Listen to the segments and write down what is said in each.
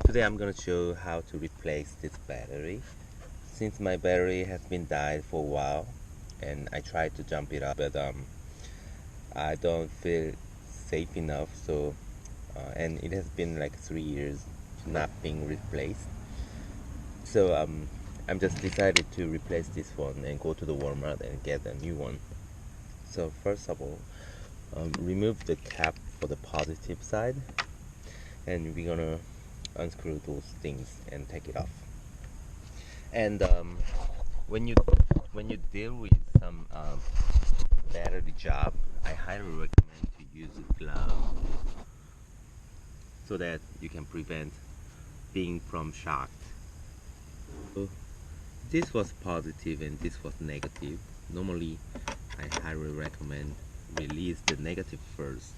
Today I'm gonna show how to replace this battery. Since my battery has been died for a while and I tried to jump it up, but I don't feel safe enough, so and it has been like 3 years not being replaced, so I'm just decided to replace this one and go to the Walmart and get a new one. So first of all, remove the cap for the positive side, and we're gonna unscrew those things and take it off. And when you deal with some battery job, I highly recommend to use a glove so that you can prevent being from shocked. So this was positive and this was negative. Normally I highly recommend release the negative first.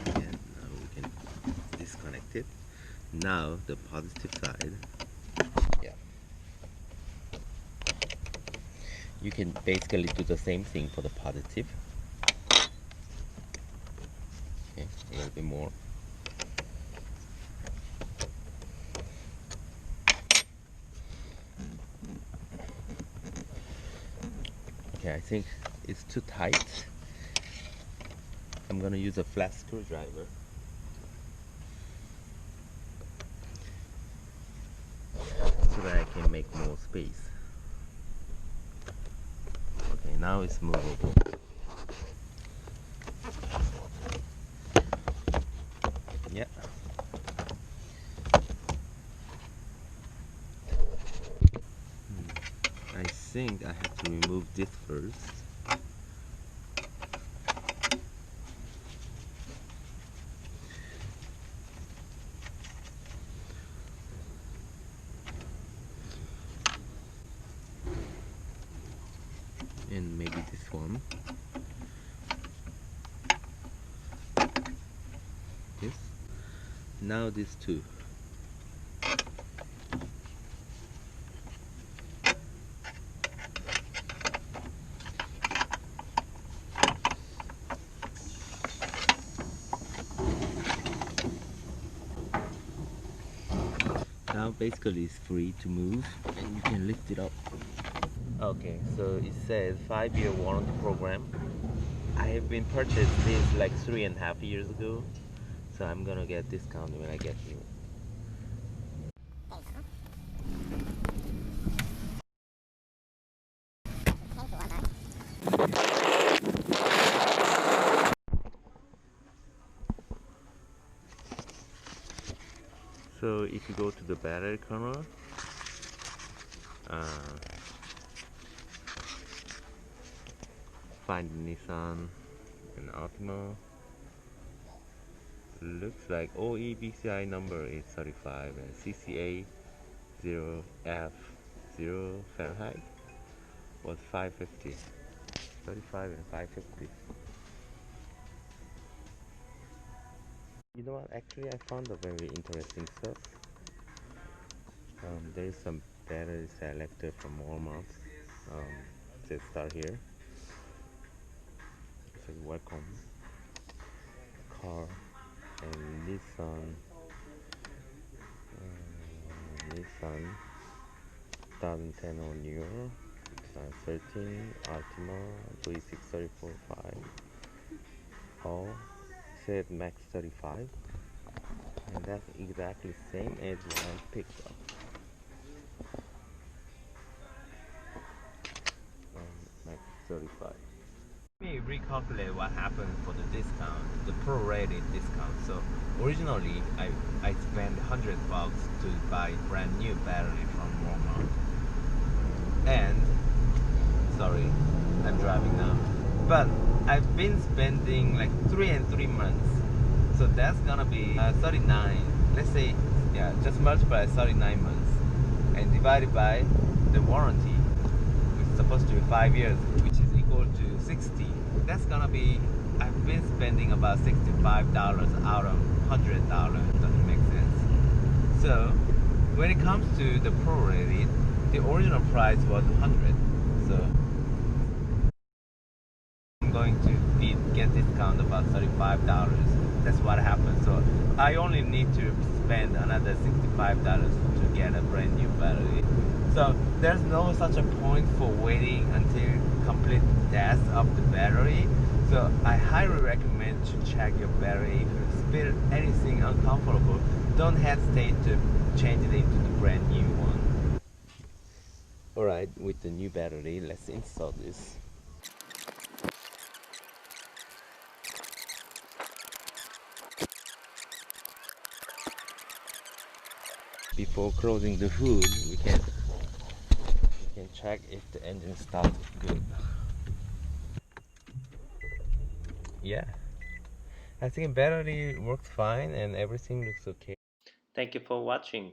And now we can disconnect it. Now the positive side. Yeah. You can basically do the same thing for the positive. Okay, a little bit more. Okay, I think it's too tight. I'm gonna use a flat screwdriver. So that I can make more space. Okay, now it's movable. Yeah. I think I have to remove this first. And maybe this one. Yes. Now these two. Now basically it's free to move and you can lift it up. Okay, so it says 5-year warranty program. I have been purchased this like 3.5 years ago, so I'm gonna get discount when I get here. So if you go to the battery corner, find the Nissan and Altima. Looks like OEBCI number is 35 and CCA 0F0 Fahrenheit was 550. 35 and 550. You know what? Actually, I found a very interesting stuff. There is some battery selector from Walmart. Let's start here. It says welcome car and Nissan 2010 or newer, 13 Altima V634.5. All said max 35, and that's exactly same as what I picked up. Max 35. Let me recalculate what happened for the discount, the prorated discount. So originally I spent $100 to buy brand new battery from Walmart, and sorry, I'm driving now, but I've been spending like 3 months, so that's gonna be 39. Let's say, yeah, just multiply 39 months and divided by the warranty, which is supposed to be 5 years, which is equal to 60. That's gonna be, I've been spending about $65 out of $100. Doesn't make sense. So when it comes to the prorated, the original price was 100. So I'm going to be get discount about $35. That's what happened. So I only need to spend another $65 to get a brand new battery. So there's no such a point for waiting until complete death of the battery. So I highly recommend to check your battery. If you feel anything uncomfortable, don't hesitate to change it into the brand new one. Alright, with the new battery, let's install this. Before closing the hood, we can check if the engine starts good. Yeah, I think battery works fine and everything looks okay. Thank you for watching.